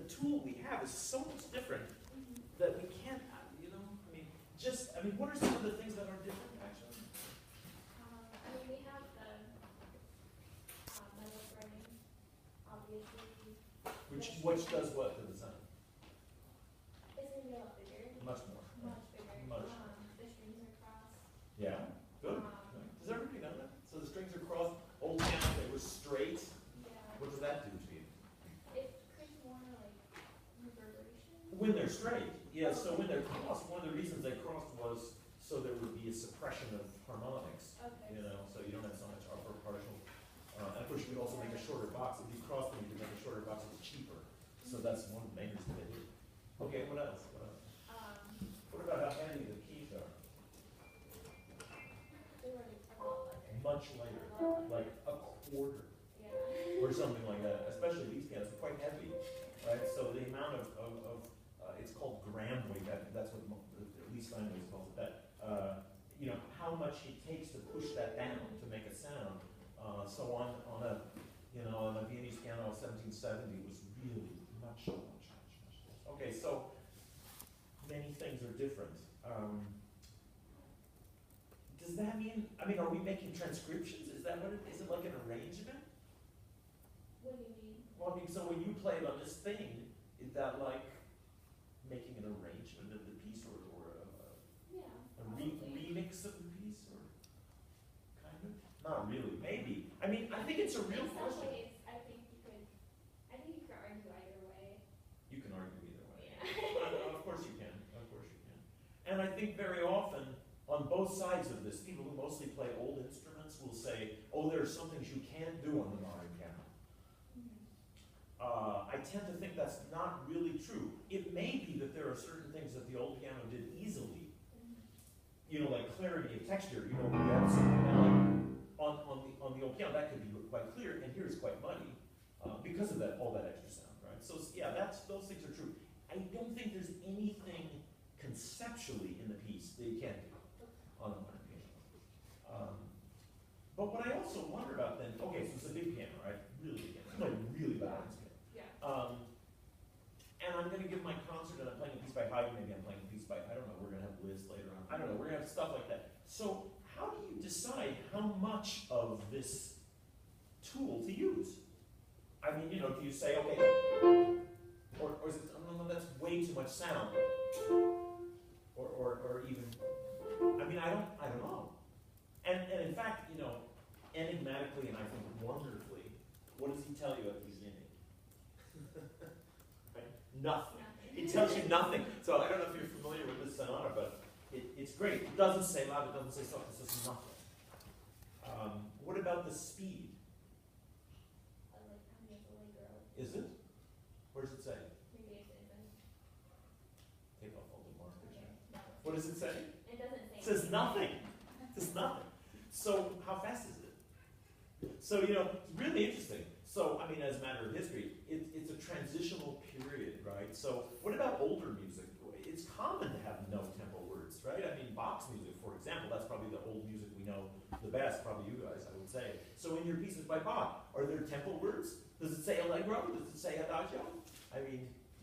tool we have is so much different that we can't, you know, what are some of the things that are different, actually? We have the metal frame, obviously. Which does what to the sound? It's going to be a lot bigger. Much more. Much bigger. Much. The strings are crossed. Yeah, good. Does everybody know that? So the strings are crossed. Old piano, they were straight. Yeah. What does that do to you? It creates more like reverberation. When they're straight, yeah. So when they're crossed, one of the reasons they crossed was so there would be a suppression of harmonics. Okay. You know, so you don't have so much upper partial. And of course, you could also make a shorter box. If you cross them, you could make a shorter box. It's cheaper. So that's one of the main reasons they did. Okay, what else? What about how heavy the keys are? They were a lot lighter. Much lighter, like a quarter. Yeah. Or something like that. Especially these pianos are quite heavy, right? So the amount of it's called gram weight. That's what at least Steinway calls it. That you know how much it takes to push that down to make a sound. So on a Viennese piano of 1770 was really much. Okay, so many things are different. Does that mean? Are we making transcriptions? Is that what it is? It like an arrangement? What do you mean? Well, so when you play it on this thing, is that like making an arrangement of the piece, or a remix of the piece, or kind of? Not really. Maybe. I think it's a real In some question. ways, I think you could argue either way. You can argue either way. Yeah. Of course you can. Of course you can. And I think very often, on both sides of this, people who mostly play old instruments will say, oh, there are some things you can't do on the modern piano. I tend to think that's not really true. It may be that there are certain things that the old piano did easily. You know, like clarity of texture. You know, you have something like on the old piano that could be quite clear, and here it's quite muddy because of all that extra sound, right? So yeah, those things are true. I don't think there's anything conceptually in the piece that you can't do on a modern piano. But what I also wonder about then, okay, so it's a big piano, right? Really big piano. It's like really loud piano. Yeah. And I'm going to give my concert, and I'm playing a piece by Haydn, maybe I'm playing a piece by, I don't know, we're going to have Liszt later on. I don't know, we're going to have stuff like that. So how do you decide how much of this tool to use? Do you say, okay, or is it, no, that's way too much sound? Or even, I don't know. And in fact, enigmatically and I think wonderfully, what does he tell you at the beginning? Right? Nothing. It tells you nothing. So I don't know if you're familiar with this sonata, but it's great. It doesn't say loud, it doesn't say soft, it says nothing. What about the speed? Is it? Where does it say? Maybe it isn't. Take off all the markers. Okay. No. What does it say? It doesn't say. It says nothing. It says nothing. So how fast is it? So, it's really interesting. So, as a matter of history, it's a transitional period, right? So what about older music? It's common to have no tempo words, right? Bach's music, for example, that's probably the old music we know the best, probably you guys, I would say. So in your pieces by Bach, are there tempo words? Does it say allegro? Does it say adagio?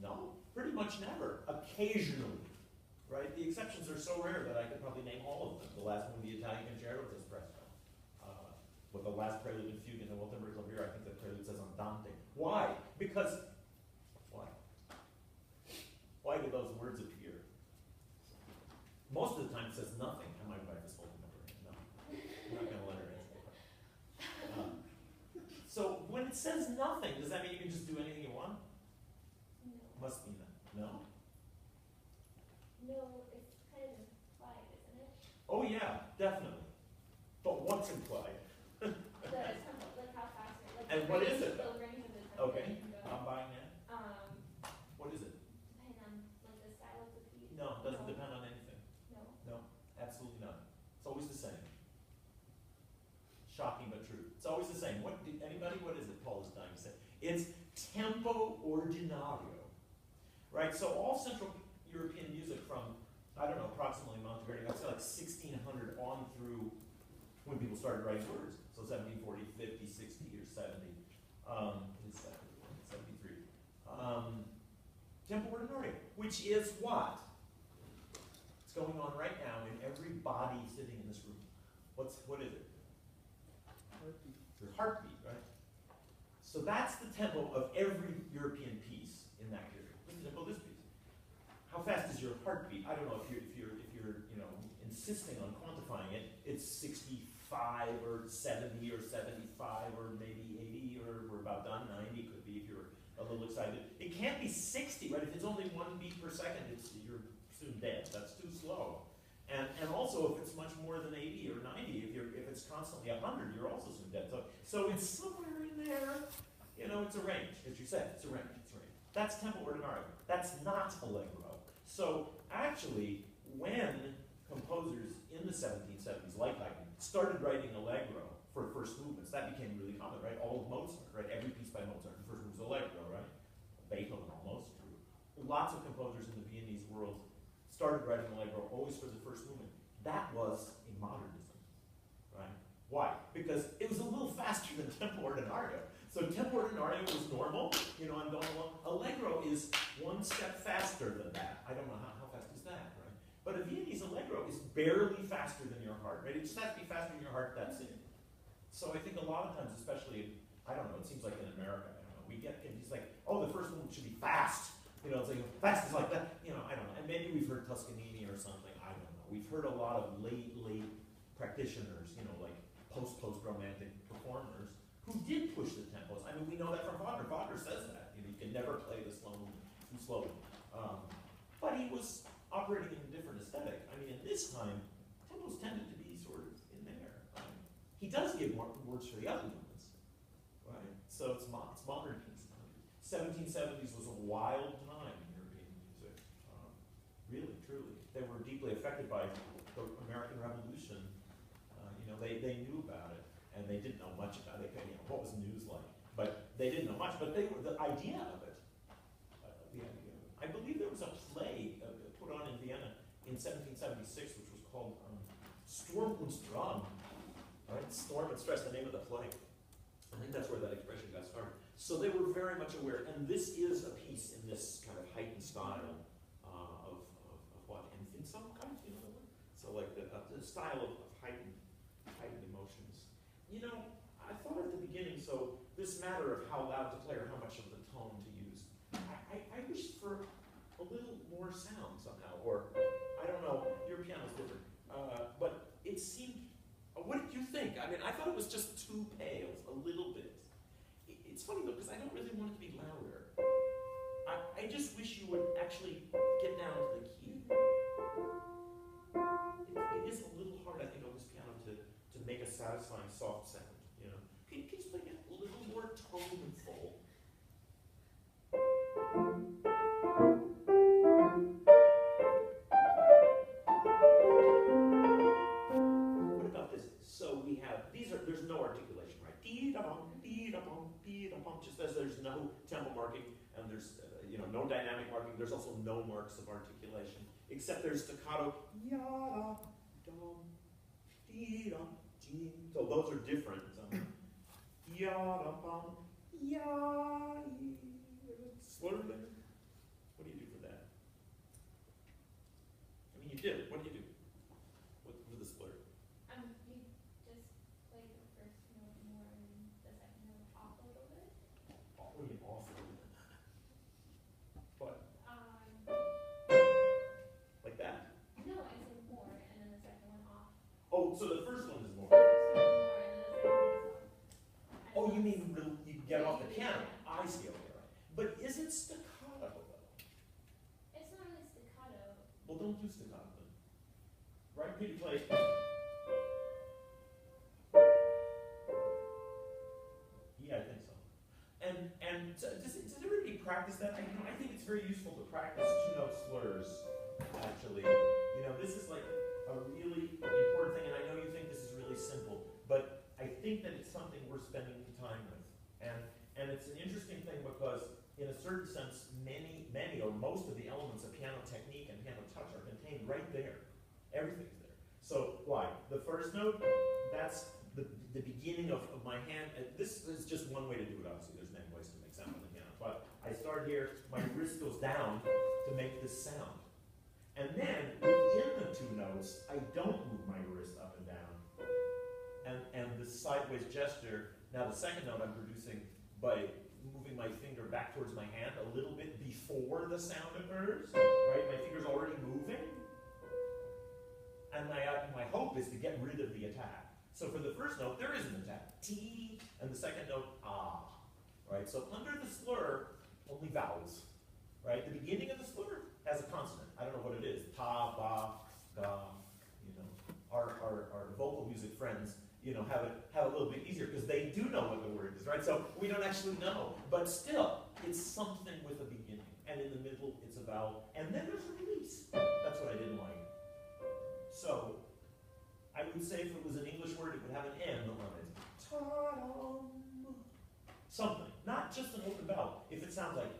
No, pretty much never. Occasionally, right? The exceptions are so rare that I could probably name all of them. The last one, the Italian Concerto, says presto. With the last prelude and fugue in the Waltenberg Clavier, I think the prelude says andante. Why? Because, why? Why do those words appear? Most of the time it says nothing. And my wife is holding up her hand. No, I'm not going to let her answer that. So when it says nothing, does that mean you can just do anything you want? No. Must mean that. No? No, it's kind of implied, isn't it? Oh yeah, definitely. But what's implied? The tempo, like how fast it, And what is it? The range of the tempo. Okay, you can go. I'm buying that. What is it? Depending on the style of the piece. No, it doesn't depend on anything. No. No, absolutely not. It's always the same. Shocking but true. It's always the same. What is it Paul is dying to say? It's tempo ordinario. Right? So all Central European music from, approximately Monteverdi, I'd say like 1600 on through when people started writing words. So 1740, 50, 60, or 70. 73. which is what? It's going on right now in every body sitting in this room. What is it? Heartbeat. Your heartbeat, right? So that's the tempo of every European piece in that period. What's the tempo of this piece? How fast is your heartbeat? I don't know if you're insisting on quantifying it. It's 65 or 70 or 75 or maybe 80 or we're about done. 90 could be if you're a little excited. It can't be 60, right? If it's only 1 beat per second, you're soon dead. That's too slow. And also if it's much more than 80 or 90, if it's constantly 100, you're also soon dead. So it's somewhere in there. You know, it's a range, as you said. It's a range. It's a range. That's tempo ordinario. That's not allegro. So actually, when composers in the 1770s, like Haydn, started writing allegro for first movements, that became really common, right? All of Mozart, right? Every piece by Mozart, the first movement was allegro, right? Beethoven almost true. Lots of composers in the Viennese world started writing allegro always for the first movement. That was a modernism, right? Why? Because it was a little faster than tempo ordinario. So tempo ordinario was normal, you know, I'm going along. Allegro is 1 step faster than that. I don't know how fast is that, right? But a Viennese allegro is barely faster than your heart, right? It just has to be faster than your heart, that's it. So I think a lot of times, especially, I don't know, it seems like in America, I don't know, we get things like, oh, the first one should be fast. You know, it's like, fast is like that, you know, I don't know. And maybe we've heard Toscanini or something, I don't know. We've heard a lot of late practitioners, you know, like post-romantic performers who did push the tempos. I mean, we know that from Wagner. Wagner says that. You know, you can never play the slow movement too slowly. But he was operating in a different aesthetic. I mean, at this time, tempos tended to be sort of in there. He does give words for the other movements, right? So it's modern piece. 1770s was a wild time in European music. Really, truly. They were deeply affected by the American Revolution. You know, they knew about it, and they didn't know much about it. You know, what was news like? But they didn't know much. But the idea of it, I believe there was a play put on in Vienna in 1776, which was called Sturm und Drang, right? Storm and Stress, the name of the play. I think that's where that expression got started. So they were very much aware, and this is a piece in this kind of heightened style of what? Empfindsam, kind of, you know? So like the style of heightened emotions. You know, I thought at the beginning, so this matter of how loud to play or how much of the tone to use, I wished for a little more sound somehow, or I don't know, your piano's different, but it seemed, what did you think? I mean, I thought it was just too pale, a little bit. It's funny though, because I don't really want it to be louder. I just wish you would actually get down to the key. It is a little hard, I think, on this piano to make a satisfying soft sound, you know. Can you just play it a little more toneful? What about this? So we have, there's no articulation, right? Dee-da-bum, dee-da-bum, dee-da-bum, just as there's no tempo marking, and there's, no dynamic marking, there's also no marks of articulation, except there's staccato, ya-da-dum, dee-dum, dee. So those are different. Ya-da-bum, ya, slur there. What do you do for that? I mean, you did. What do you do? What for the slur? You just play the first note more and the second note off a little bit. What do you mean off? What? Like that? No, I said more and then the second one off. Oh, so the first one is more. The first one is more and then the second one is off. Oh, you mean you get off the piano? I see. Okay, right. But is it staccato though? It's not really staccato. Well, don't do staccato then. Right? Pretty play. Yeah, I think so. And does everybody practice that? I think it's very useful to practice two-note slurs. Actually, this is like a really important thing, and I know you think this is really simple, but I think that it's something worth spending time with. And it's an interesting thing because, in a certain sense, many or most of the elements of piano technique and piano touch are contained right there. Everything's there. So why? The first note, that's the beginning of my hand. This is just one way to do it, obviously. There's many ways to make sound on the piano. But I start here, my wrist goes down to make make this sound. And then, within the two notes, I don't move my wrist up and down. And the sideways gesture, now the second note I'm producing by moving my finger back towards my hand a little bit before the sound occurs, right? My finger's already moving. And my hope is to get rid of the attack. So for the first note, there is an attack, T, and the second note, ah, right? So under the slur, only vowels, right? The beginning of the slur has a consonant. I don't know what it is, ta, ba, ga, you know. Our vocal music friends, you know, have it a little bit easier because they do know what the word is, right? So we don't actually know, but still, it's something with a beginning, and in the middle, it's a vowel, and then there's a release. That's what I didn't like. So, I would say if it was an English word, it would have an M on it. Ta-dum. Something, not just an open vowel. If it sounds like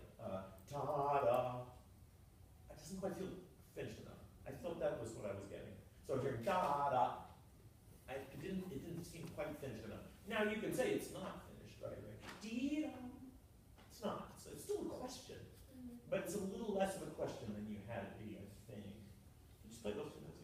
ta-da, it doesn't quite feel finished enough. I thought that was what I was getting. So hearing da-da, it didn't seem quite finished enough. Now you can say it's not finished, right? Dee-dum. It's not. It's still a question, but it's a little less of a question than you had it be, I think. Can you just play those two notes?